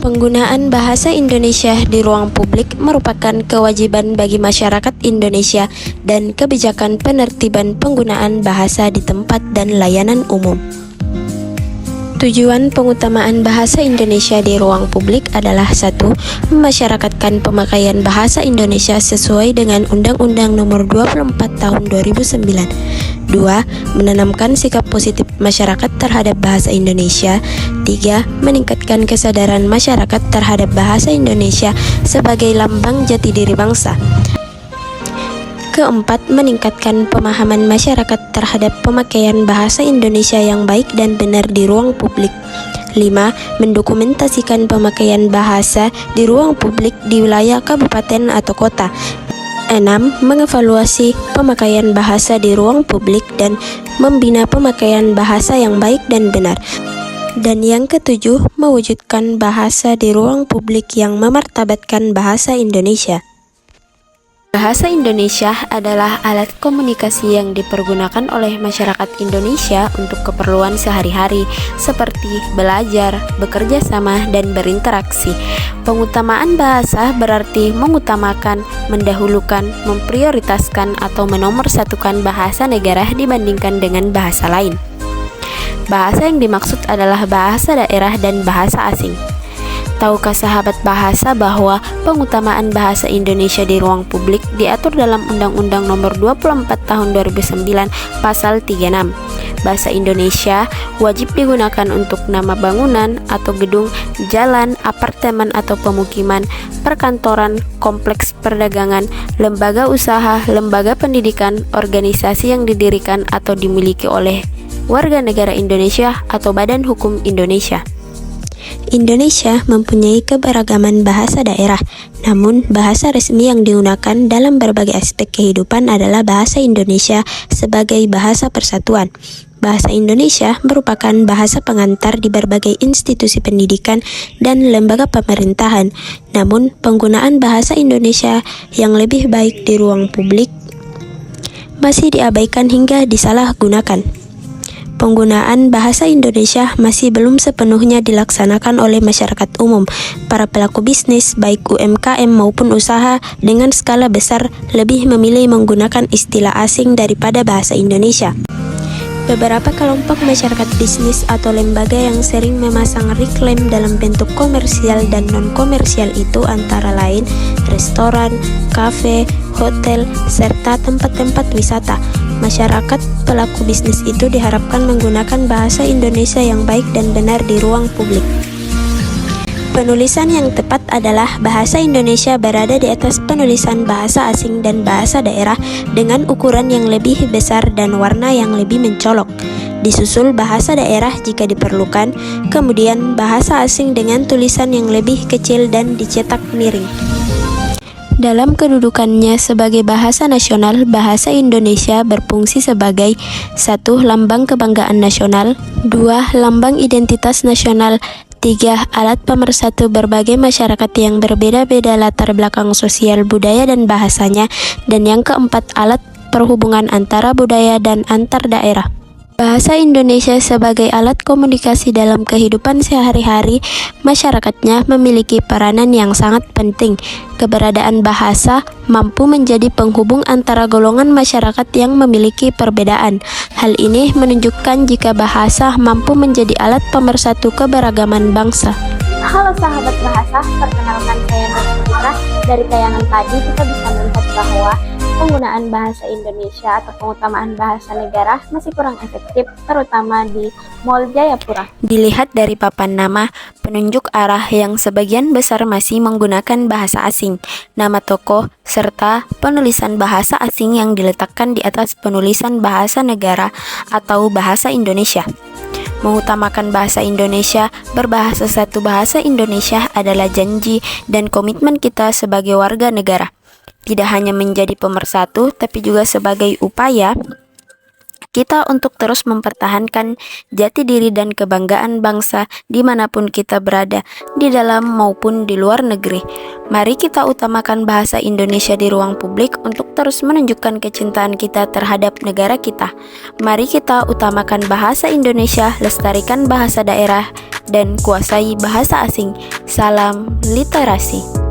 Penggunaan bahasa Indonesia di ruang publik merupakan kewajiban bagi masyarakat Indonesia dan kebijakan penertiban penggunaan bahasa di tempat dan layanan umum. Tujuan pengutamaan bahasa Indonesia di ruang publik adalah 1. Memasyarakatkan pemakaian bahasa Indonesia sesuai dengan Undang-Undang Nomor 24 Tahun 2009. 2. Menanamkan sikap positif masyarakat terhadap bahasa Indonesia. 3. Meningkatkan kesadaran masyarakat terhadap bahasa Indonesia sebagai lambang jati diri bangsa. Keempat, meningkatkan pemahaman masyarakat terhadap pemakaian bahasa Indonesia yang baik dan benar di ruang publik. 5. Mendokumentasikan pemakaian bahasa di ruang publik di wilayah kabupaten atau kota. 6. Mengevaluasi pemakaian bahasa di ruang publik dan membina pemakaian bahasa yang baik dan benar. Dan yang ketujuh, mewujudkan bahasa di ruang publik yang memartabatkan bahasa Indonesia. Bahasa Indonesia adalah alat komunikasi yang dipergunakan oleh masyarakat Indonesia untuk keperluan sehari-hari seperti belajar, bekerja sama, dan berinteraksi. Pengutamaan bahasa berarti mengutamakan, mendahulukan, memprioritaskan, atau menomorsatukan bahasa negara dibandingkan dengan bahasa lain. Bahasa yang dimaksud adalah bahasa daerah dan bahasa asing. Tahukah sahabat bahasa bahwa pengutamaan bahasa Indonesia di ruang publik diatur dalam Undang-Undang Nomor 24 Tahun 2009 Pasal 36. Bahasa Indonesia wajib digunakan untuk nama bangunan atau gedung, jalan, apartemen atau pemukiman, perkantoran, kompleks perdagangan, lembaga usaha, lembaga pendidikan, organisasi yang didirikan atau dimiliki oleh warga negara Indonesia atau Badan Hukum Indonesia. Indonesia mempunyai keberagaman bahasa daerah, namun bahasa resmi yang digunakan dalam berbagai aspek kehidupan adalah bahasa Indonesia sebagai bahasa persatuan. Bahasa Indonesia merupakan bahasa pengantar di berbagai institusi pendidikan dan lembaga pemerintahan. Namun, penggunaan bahasa Indonesia yang lebih baik di ruang publik masih diabaikan hingga disalahgunakan. Penggunaan bahasa Indonesia masih belum sepenuhnya dilaksanakan oleh masyarakat umum. Para pelaku bisnis, baik UMKM maupun usaha dengan skala besar, lebih memilih menggunakan istilah asing daripada bahasa Indonesia. Beberapa kelompok masyarakat bisnis atau lembaga yang sering memasang reklam dalam bentuk komersial dan non-komersial itu antara lain restoran, kafe, hotel, serta tempat-tempat wisata. Masyarakat pelaku bisnis itu diharapkan menggunakan bahasa Indonesia yang baik dan benar di ruang publik. Penulisan yang tepat adalah bahasa Indonesia berada di atas penulisan bahasa asing dan bahasa daerah dengan ukuran yang lebih besar dan warna yang lebih mencolok. Disusul bahasa daerah jika diperlukan, kemudian bahasa asing dengan tulisan yang lebih kecil dan dicetak miring. Dalam kedudukannya sebagai bahasa nasional, bahasa Indonesia berfungsi sebagai 1. Lambang kebanggaan nasional, 2. Lambang identitas nasional, 3. Alat pemersatu berbagai masyarakat yang berbeda-beda latar belakang sosial, budaya, dan bahasanya, dan yang keempat, alat perhubungan antara budaya dan antar daerah. Bahasa Indonesia sebagai alat komunikasi dalam kehidupan sehari-hari masyarakatnya memiliki peranan yang sangat penting. Keberadaan bahasa mampu menjadi penghubung antara golongan masyarakat yang memiliki perbedaan. Hal ini menunjukkan jika bahasa mampu menjadi alat pemersatu keberagaman bangsa. Halo sahabat bahasa, perkenalkan saya Nurulina. Dari tayangan tadi kita bisa melihat bahwa penggunaan bahasa Indonesia atau pengutamaan bahasa negara masih kurang efektif, terutama di Mall Jayapura. Dilihat dari papan nama, penunjuk arah yang sebagian besar masih menggunakan bahasa asing, nama toko, serta penulisan bahasa asing yang diletakkan di atas penulisan bahasa negara atau bahasa Indonesia. Mengutamakan bahasa Indonesia, berbahasa satu bahasa Indonesia adalah janji dan komitmen kita sebagai warga negara. Tidak hanya menjadi pemersatu, tapi juga sebagai upaya kita untuk terus mempertahankan jati diri dan kebanggaan bangsa dimanapun kita berada, di dalam maupun di luar negeri. Mari kita utamakan bahasa Indonesia di ruang publik untuk terus menunjukkan kecintaan kita terhadap negara kita. Mari kita utamakan bahasa Indonesia, lestarikan bahasa daerah dan kuasai bahasa asing. Salam literasi.